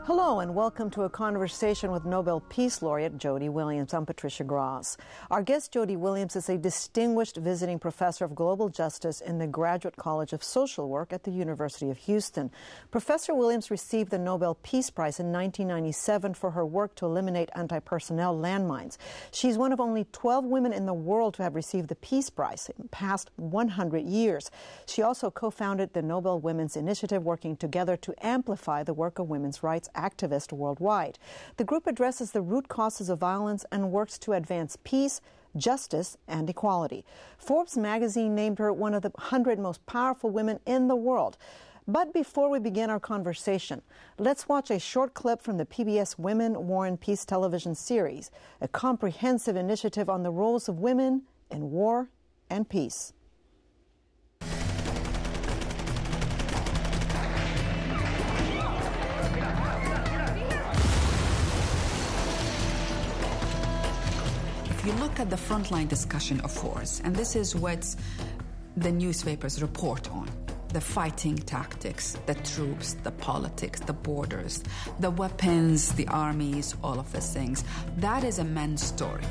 Hello and welcome to a conversation with Nobel Peace Laureate Jody Williams. I'm Patricia Gras. Our guest Jody Williams is a distinguished visiting professor of global justice in the Graduate College of Social Work at the University of Houston. Professor Williams received the Nobel Peace Prize in 1997 for her work to eliminate antipersonnel landmines. She's one of only 12 women in the world to have received the Peace Prize in the past 100 years. She also co-founded the Nobel Women's Initiative, working together to amplify the work of women's rights activists worldwide. The group addresses the root causes of violence and works to advance peace, justice, and equality. Forbes Magazine named her one of the 100 most powerful women in the world. But before we begin our conversation, let's watch a short clip from the PBS Women, War and Peace television series, a comprehensive initiative on the roles of women in war and peace. You look at the frontline discussion of wars, and this is what the newspapers report on: the fighting tactics, the troops, the politics, the borders, the weapons, the armies, all of these things. That is a men's story.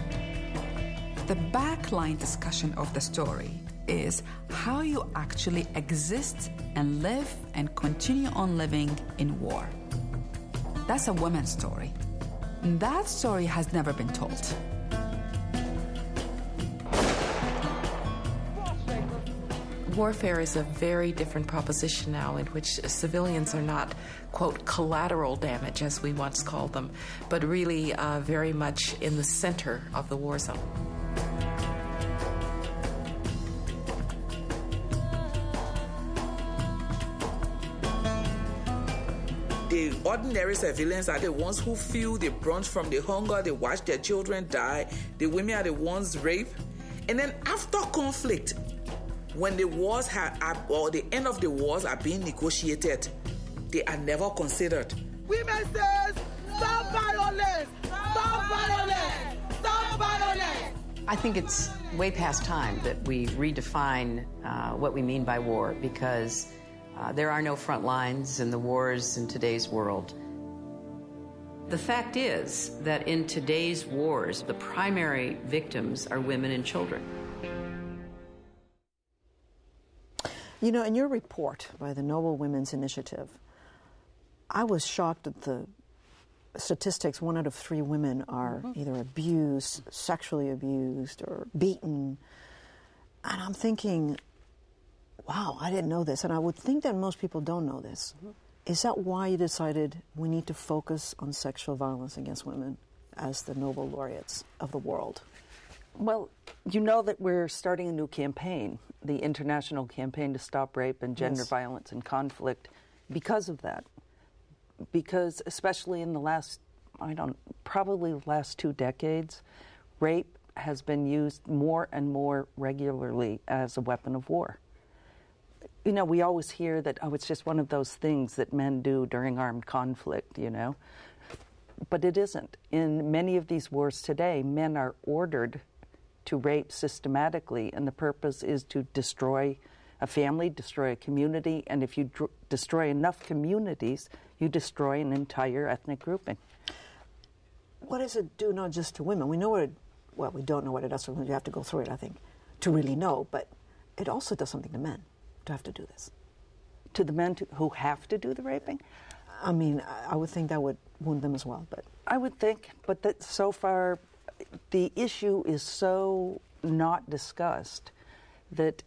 The backline discussion of the story is how you actually exist and live and continue on living in war. That's a women's story. And that story has never been told. Warfare is a very different proposition now, in which civilians are not, quote, collateral damage, as we once called them, but really very much in the center of the war zone. The ordinary civilians are the ones who feel the brunt from the hunger, they watch their children die, the women are the ones raped. And then after conflict, when the wars or the end of the wars are being negotiated, they are never considered. Women says, stop violence! Stop violence! Stop violence! I think it's way past time that we redefine what we mean by war, because there are no front lines in the wars in today's world. The fact is that in today's wars, the primary victims are women and children. You know, in your report by the Nobel Women's Initiative, I was shocked at the statistics. 1 out of 3 women are either abused, sexually abused, or beaten. And I'm thinking, wow, I didn't know this. And I would think that most people don't know this. Is that why you decided we need to focus on sexual violence against women as the Nobel laureates of the world? Well, you know that we're starting a new campaign, the International Campaign to Stop Rape and Gender Violence and Conflict, because of that. Because especially in the last, probably the last 2 decades, rape has been used more and more regularly as a weapon of war. You know, we always hear that, oh, it's just one of those things that men do during armed conflict, you know. But it isn't. In many of these wars today, men are ordered to rape systematically, and the purpose is to destroy a family, destroy a community, and if you destroy enough communities, you destroy an entire ethnic grouping. What does it do not just to women? We know what it, well, we don't know what it does to women. You have to go through it, I think, to really know, but it also does something to men to have to do this. To the men who have to do the raping? I mean, I would think that would wound them as well, but... I would think, but that so far the issue is so not discussed that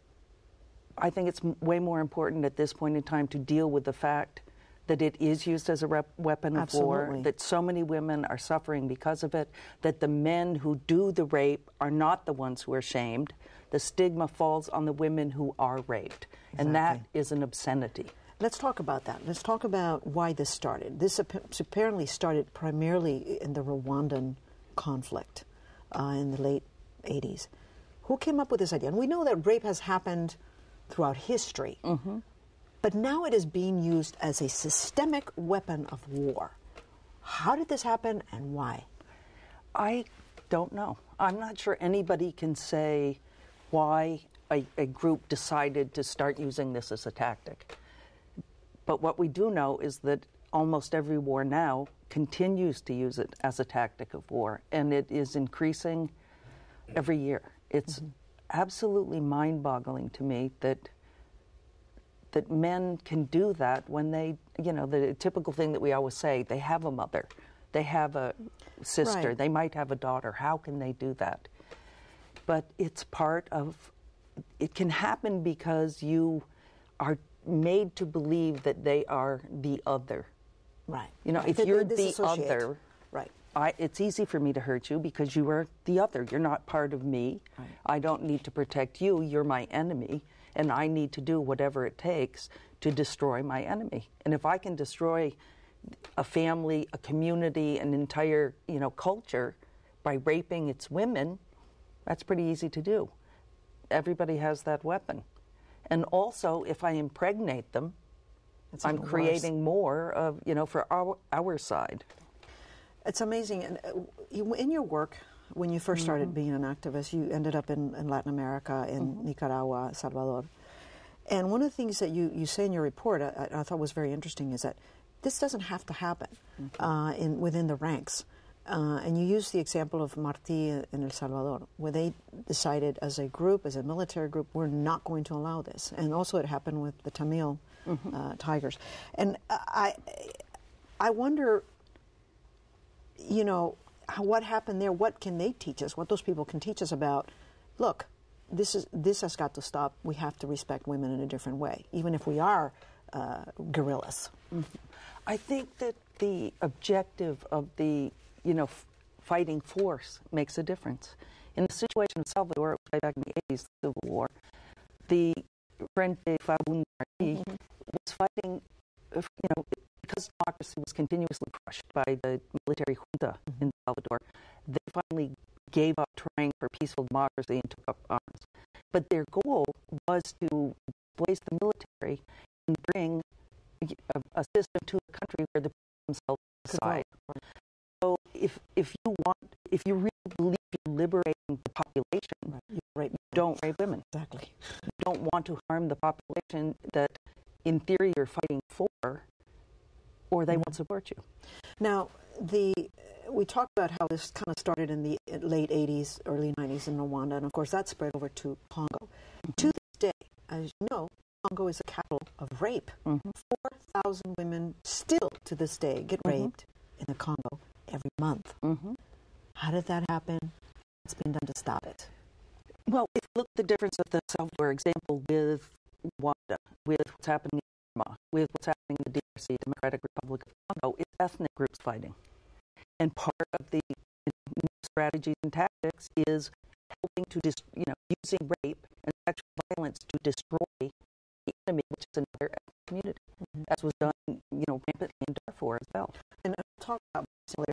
I think it's way more important at this point in time to deal with the fact that it is used as a weapon of war, that so many women are suffering because of it, that the men who do the rape are not the ones who are shamed. The stigma falls on the women who are raped, and that is an obscenity. Let's talk about that. Let's talk about why this started. This apparently started primarily in the Rwandan conflict in the late 80s. Who came up with this idea? And we know that rape has happened throughout history, but now it is being used as a systemic weapon of war. How did this happen and why? I don't know. I'm not sure anybody can say why a group decided to start using this as a tactic. But what we do know is that almost every war now continues to use it as a tactic of war, and it is increasing every year. It's absolutely mind-boggling to me that men can do that when they, the typical thing that we always say, they have a mother, they have a sister, Right. they might have a daughter. How can they do that? But it's part of, it can happen because you are made to believe that they are the other. Right. If you're the Disassociate. other, Right. it's easy for me to hurt you because you are the other. You're not part of me. Right. I don't need to protect you. You're my enemy, and I need to do whatever it takes to destroy my enemy. And if I can destroy a family, a community, an entire, culture by raping its women, that's pretty easy to do. Everybody has that weapon. And also, if I impregnate them, I'm creating more of, for our side. It's amazing. And in your work, when you first started being an activist, you ended up in Latin America, in Nicaragua, Salvador. And one of the things that you say in your report, I thought was very interesting, is that this doesn't have to happen within the ranks. And you use the example of Martí in El Salvador, where they decided as a group, as a military group, we're not going to allow this. And also it happened with the Tamil Tigers. And I wonder, what happened there? What can they teach us? What those people can teach us about, look, this has got to stop. We have to respect women in a different way, even if we are guerrillas. I think that the objective of the fighting force makes a difference. In the situation of Salvador, it was right back in the 80s, the Civil War, the Frente Fabundo Martí was fighting, because democracy was continuously crushed by the military junta in Salvador. They finally gave up trying for peaceful democracy and took up arms. But their goal was to displace the military and bring a system to a country where the people themselves decide. So if you really believe you're liberating the population, you don't rape women. Exactly. You don't want to harm the population that, in theory, you're fighting for, or they won't support you. Now, we talked about how this kind of started in the late 80s, early 90s in Rwanda, and of course that spread over to Congo. To this day, as you know, Congo is the capital of rape. 4,000 women still to this day get raped in the Congo every month. How did that happen? What's been done to stop it? Well, if you look at the difference of the Salvador example with Rwanda, with what's happening in Burma, with what's happening in the DRC, Democratic Republic of Congo, it's ethnic groups fighting. And part of the new strategies and tactics is helping to, using rape and sexual violence to destroy the enemy, which is another ethnic community. As was done, rampantly in Darfur as well. And I'll talk about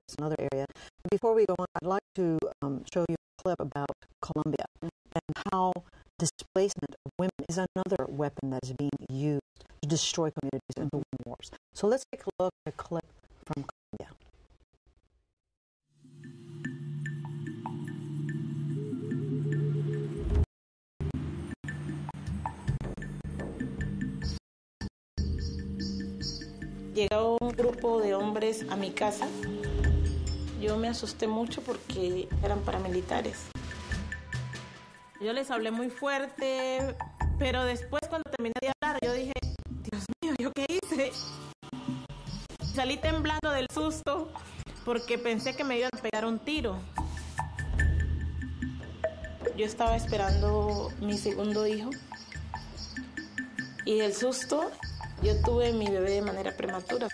it's another area. Before we go on, I'd like to show you a clip about Colombia and how displacement of women is another weapon that is being used to destroy communities and to win wars. So let's take a look at a clip from Colombia. Llegó un grupo de hombres a mi casa. Yo me asusté mucho porque eran paramilitares. Yo les hablé muy fuerte, pero después cuando terminé de hablar, yo dije, Dios mío, ¿yo qué hice? Salí temblando del susto porque pensé que me iban a pegar un tiro. Yo estaba esperando mi segundo hijo y del susto yo tuve mi bebé de manera prematura.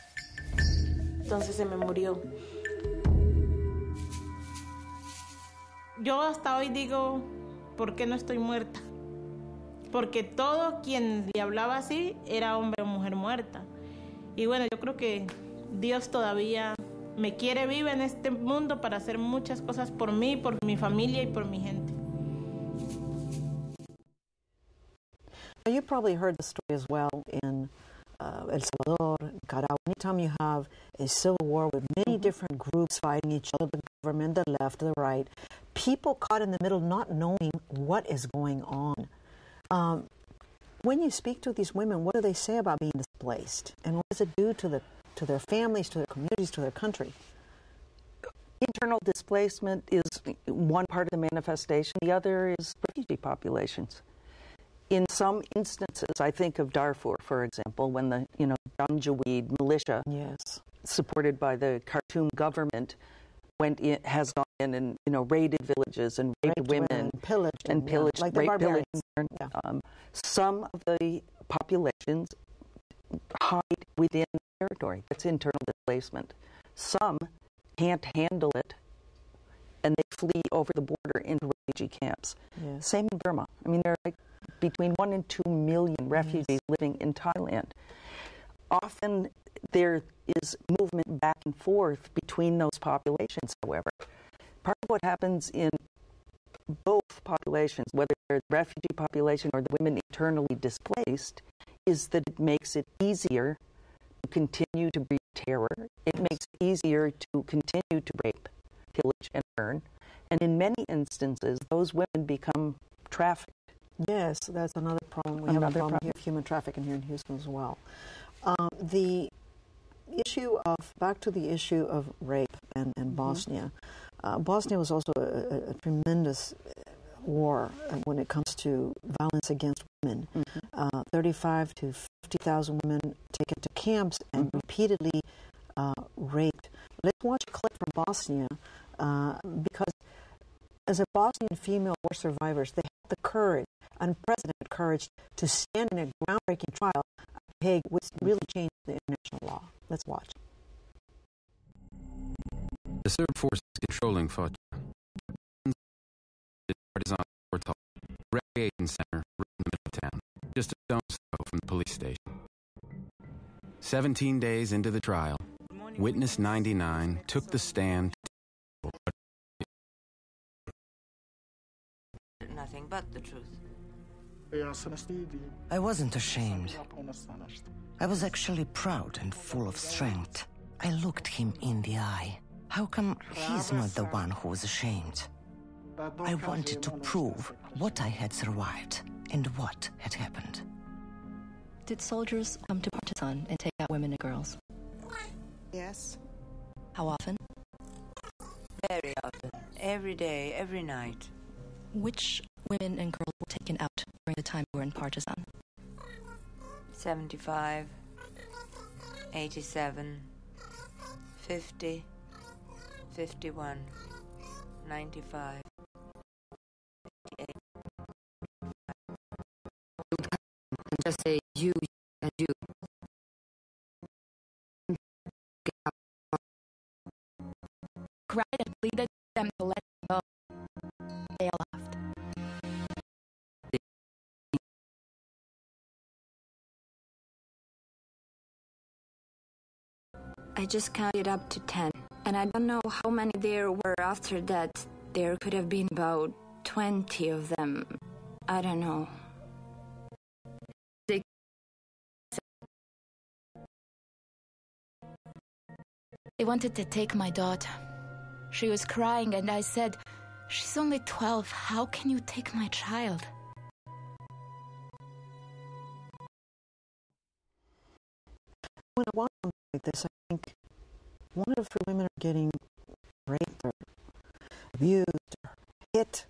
Entonces se me murió. Yo hasta hoy digo, ¿por qué no estoy muerta? Porque todo quien le hablaba así era hombre o mujer muerta. Y bueno, yo creo que Dios todavía me quiere viva en este mundo para hacer muchas cosas por mí, por mi familia y por mi gente. You probably heard the story as well in El Salvador, Nicaragua. Anytime you have a civil war with many different groups fighting each other, the government, the left, the right, people caught in the middle not knowing what is going on. When you speak to these women, what do they say about being displaced? And what does it do to to their families, to their communities, to their country? Internal displacement is one part of the manifestation. The other is refugee populations. In some instances, I think of Darfur, for example, when the Janjaweed militia, yes, supported by the Khartoum government, has gone in and raided villages and raped women, pillaged, like raped, pillaged. Some of the populations hide within the territory. That's internal displacement. Some can't handle it, and they flee over the border into refugee camps. Yes. Same in Burma. I mean, there are between 1 and 2 million refugees living in Thailand. Often there is movement back and forth between those populations, however. Part of what happens in both populations, whether they're the refugee population or the women internally displaced, is that it makes it easier to continue to breed terror. It makes it easier to continue to rape, pillage, and burn. And in many instances, those women become trafficked. Yes, that's another problem. We have a problem here of human trafficking here in Houston as well. Back to the issue of rape and Bosnia. Bosnia was also a tremendous war when it comes to violence against women. 35 to 50,000 women taken to camps and repeatedly raped. Let's watch a clip from Bosnia because as a Bosnian female war survivors, they have the courage, unprecedented courage, to stand in a groundbreaking trial at The Hague, which really changed the international law. Let's watch. The Serb forces controlling Foča, partisan Portal, recreation center right in the middle of town, just a stone's throw from the police station. 17 days into the trial, witness 99 took the stand. Nothing but the truth. I wasn't ashamed. I was actually proud and full of strength. I looked him in the eye. How come he's not the one who was ashamed? I wanted to prove what I had survived and what had happened. Did soldiers come to partisan and take out women and girls? Yes. How often? Very often. Every day, every night. Which women and girls were taken out during the time we were in partisan? 75, 87, 50, 51, 95, 58. And just say you and you. Cried and pleaded them to let go. They laughed. I just counted up to 10, and I don't know how many there were after that. There could have been about 20 of them. I don't know. They wanted to take my daughter. She was crying, and I said, "She's only 12. How can you take my child?" When I watch something like this, I think, what if women are getting raped or abused or hit?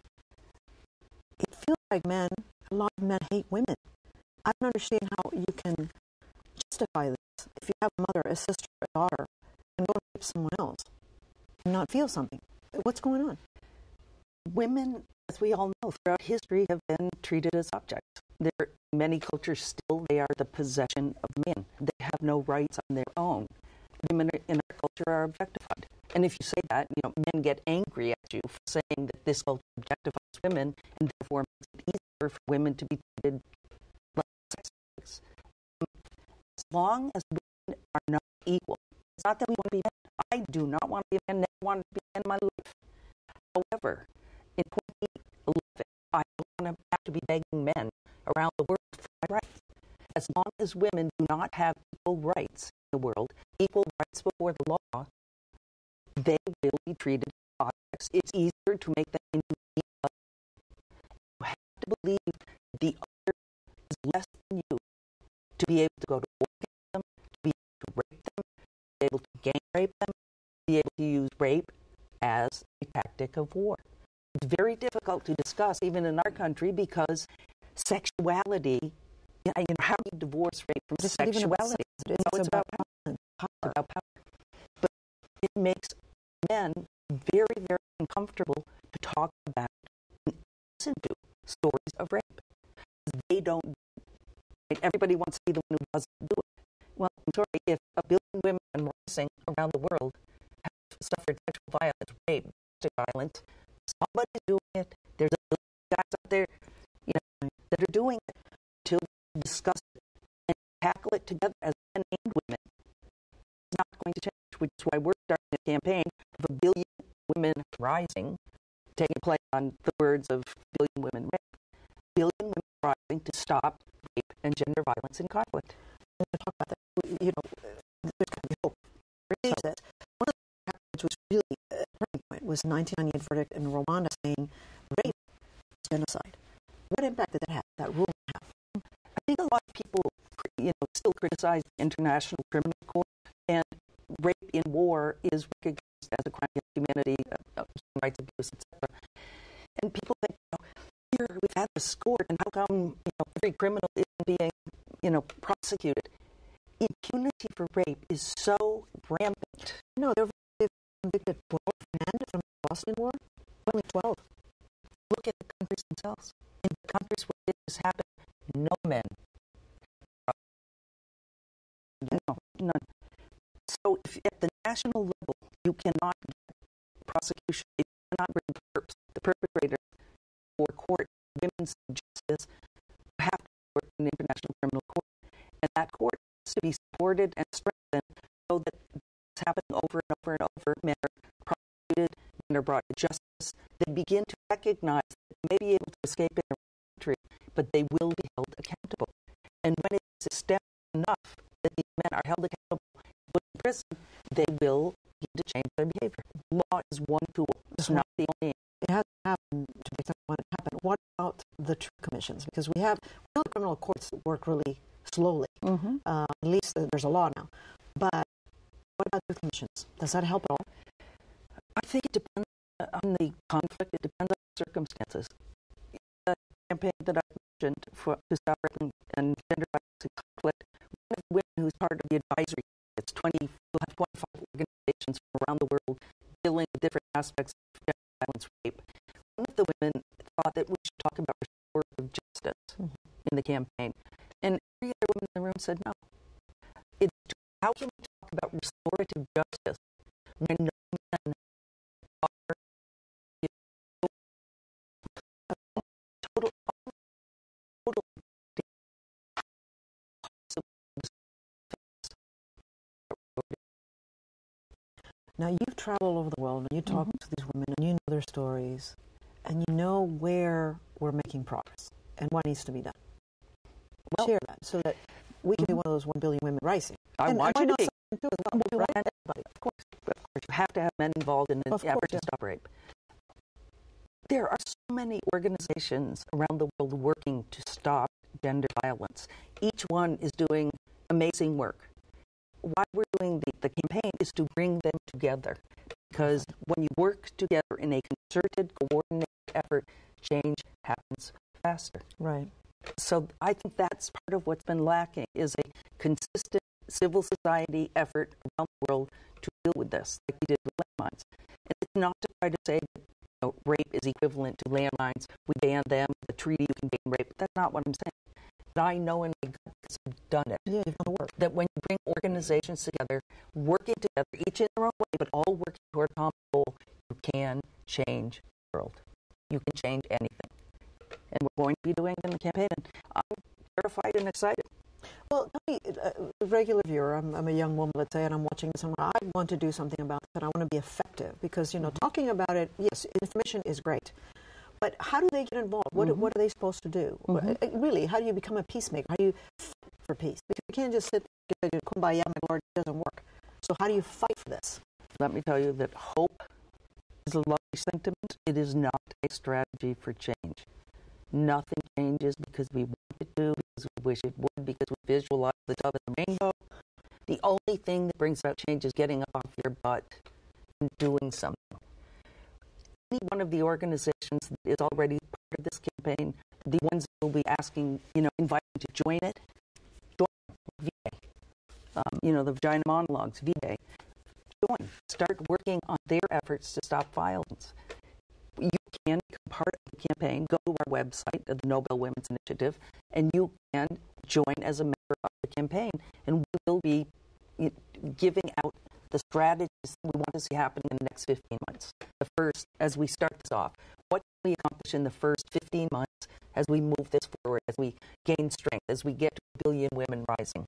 It feels like a lot of men hate women. I don't understand how you can justify this. If you have a mother, a sister, a daughter, and go and rape someone else and not feel something. What's going on? Women, as we all know, throughout history have been treated as objects. In many cultures still, they are the possession of men. They have no rights on their own. Women in our culture are objectified. And if you say that, men get angry at you for saying that this culture objectifies women and therefore makes it easier for women to be treated like sex objects. As long as women are not equal, it's not that we want to be men. I do not want to be a man, never wanted to be a man in my life. However, in 2011, I don't want to have to be begging men around the world for my rights. As long as women do not have equal rights in the world, equal rights before the law, they will be treated as objects. It's easier to make them into the other. You have to believe the other is less than you to be able to go to war against them, to be able to rape them, be able to use rape as a tactic of war. It's very difficult to discuss, even in our country, because sexuality, how do you divorce rape from sexuality? It's about power. It's about power. But it makes men very, very uncomfortable to talk about and listen to stories of rape. They don't. Everybody wants to be the one who doesn't do it. Well, I'm sorry, if 1 billion women and rising around the world have suffered sexual violence, rape, domestic violence, somebody's doing it. There's a billion guys out there, that are doing it until we discuss it and tackle it together as men and women. It's not going to change, which is why we're starting a campaign of 1 billion women rising, taking play on the words of 1 billion women rape. 1 billion women rising to stop rape and gender violence in conflict. We're going to talk about that. There's kind of hope. One of the factors which was really a turning point was the 1998 verdict in Rwanda saying rape is genocide. What impact did that have? That ruling have? I think a lot of people, still criticize the International Criminal Court, and rape in war is recognized as a crime against humanity, human rights abuse, etc. And people think, here we've had this court, and how come every criminal isn't being prosecuted? Impunity for rape is so rampant. No, they've convicted 12 men from the Bosnian War. Only 12. Look at the countries themselves. In the countries where this happened, no men. No, none. So if at the national level you cannot get prosecution, if you cannot bring the perpetrator for court, women's justice, you have to work in the International Criminal Court. And that court has to be supported and strengthened so that it's happening over and over and over. Men are prosecuted, men are brought to justice. They begin to recognize that they may be able to escape in their country, but they will be held accountable. And when it's systemic enough that these men are held accountable, put in prison, they will begin to change their behavior. Law is one tool. It's not the only. It hasn't happened to be when it happened. What about the truth commissions? Because we know the criminal courts work really slowly. At least there's a law now. But what about truth commissions? Does that help at all? I think it depends on the conflict. It depends on the circumstances. The campaign that I mentioned to stop rape and gender violence in conflict, one of the women who's part of the advisory, we'll have 25 organizations from around the world dealing with different aspects of gender violence, rape. One of the women thought that we should talk about restorative justice in the campaign. And every other woman in the room said no. How can we talk about restorative justice when no men are total Now, you've traveled all over the world, and you talk to these women, and you know their stories, and you know where we're making progress and what needs to be done. Share that so that we can be one of those 1 billion women rising. I want you to be. Right? Of course, you have to have men involved in the effort to stop rape. There are so many organizations around the world working to stop gender violence. Each one is doing amazing work. Why we're doing the campaign is to bring them together, because when you work together in a concerted, coordinated effort, change happens faster. Right. So I think that's part of what's been lacking, is a consistent civil society effort around the world to deal with this, like we did with landmines. And it's not to try to say that rape is equivalent to landmines. We ban them, the treaty, you can ban rape. That's not what I'm saying. But I know in my gut, because I've done it, you've done the work, that when you bring organizations together, working together, each in their own way, but all working toward a common goal, you can change the world. You can change anything. And we're going to be doing it in the campaign. And I'm terrified and excited. Well, tell me, a regular viewer, I'm a young woman, let's say, and I'm watching this, and I want to do something about it, and I want to be effective, because, talking about it, yes, information is great, but how do they get involved? What are they supposed to do? Really, how do you become a peacemaker? How do you fight for peace? Because you can't just sit there and kumbaya, my Lord, it doesn't work. So how do you fight for this? Let me tell you that hope is a lovely sentiment. It is not a strategy for change. Nothing changes because we want it to, because we wish it would, because we visualize the top of the rainbow. The only thing that brings about change is getting up off your butt in doing something. Any one of the organizations that is already part of this campaign, the ones that will be asking, inviting to join it, join VA. The Vagina Monologues, VA. Join. Start working on their efforts to stop violence. You can become part of the campaign. Go to our website, the Nobel Women's Initiative, and you can join as a member of the campaign. And we will be giving out the strategies we want to see happen in the next 15 months. The first, as we start this off, what can we accomplish in the first 15 months as we move this forward, as we gain strength, as we get to 1 billion women rising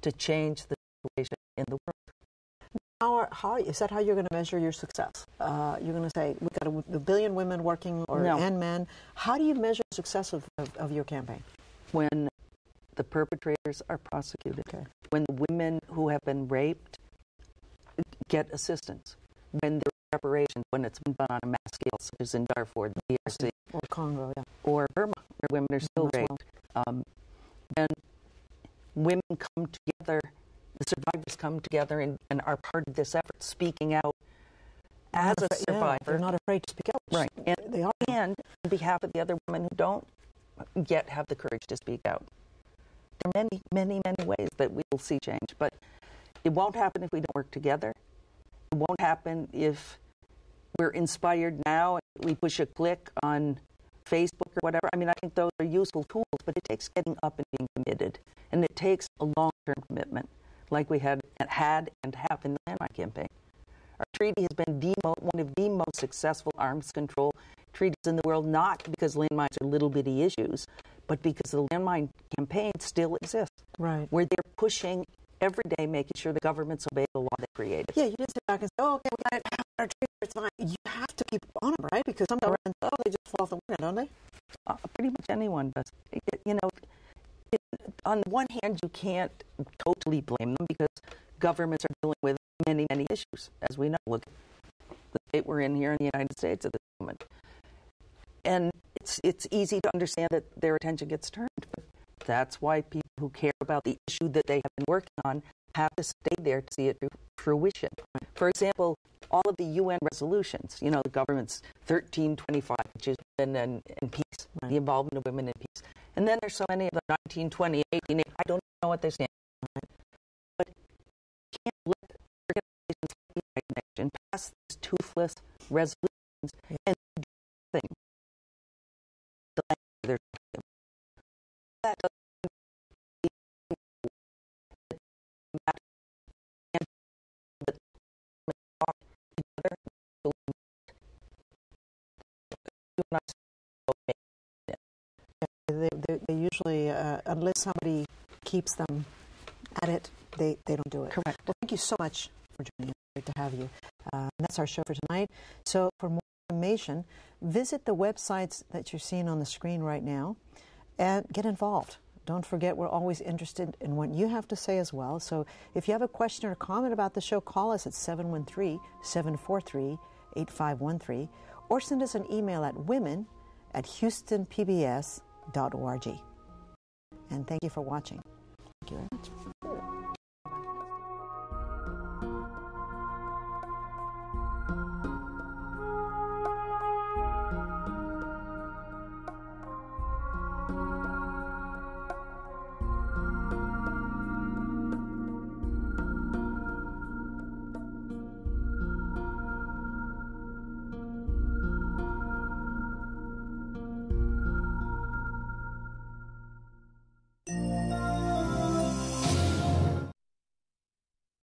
to change the situation in the world? How is that how you're going to measure your success? You're going to say, we've got 1 billion women working and men. How do you measure the success of your campaign? When the perpetrators are prosecuted, when the women who have been raped get assistance, when there are reparations, when it's been done on a mass scale, such as in Darfur, the DRC, or Congo, or Burma, where women are still raped. Then women come together, the survivors come together and are part of this effort, speaking out as a survivor. They're not afraid to speak out. Right. And they are. And on behalf of the other women who don't yet have the courage to speak out. There are many, many, many ways that we will see change, but it won't happen if we don't work together. It won't happen if we're inspired now and we push a click on Facebook or whatever. I mean, I think those are useful tools, but it takes getting up and being committed. And it takes a long-term commitment, like we had and have in the landmine campaign. Our treaty has been one of the most successful arms control treaties in the world, not because landmines are little bitty issues, but because the landmine campaign still exists. Right. Where they're pushing every day, making sure the governments obey the law they created. Yeah, you just sit back and say, oh, okay, we got it, our treaty, it's fine. You have to keep on them, right? Because some governments, they just fall off the wagon, don't they? Pretty much anyone does. On the one hand, you can't totally blame them because governments are dealing with many, many issues, as we know. Look at the state we're in here in the United States at this moment. And it's easy to understand that their attention gets turned. But that's why people who care about the issue that they have been working on have to stay there to see it to fruition. For example, all of the UN resolutions, the government's 1325, which is women and peace, the involvement of women in peace. And then there's so many of the 1920, 1880, I don't know what they stand for. But you can't let organizations like the United Nations pass these toothless resolutions and do nothing. That doesn't They usually, unless somebody keeps them at it, they don't do it. Correct. Well, thank you so much for joining us. Great to have you. That's our show for tonight. So for more information, visit the websites that you're seeing on the screen right now and get involved. Don't forget, we're always interested in what you have to say as well. So if you have a question or comment about the show, call us at 713-743-8513 or send us an email at women@houstonpbs.org. And thank you for watching. Thank you very much.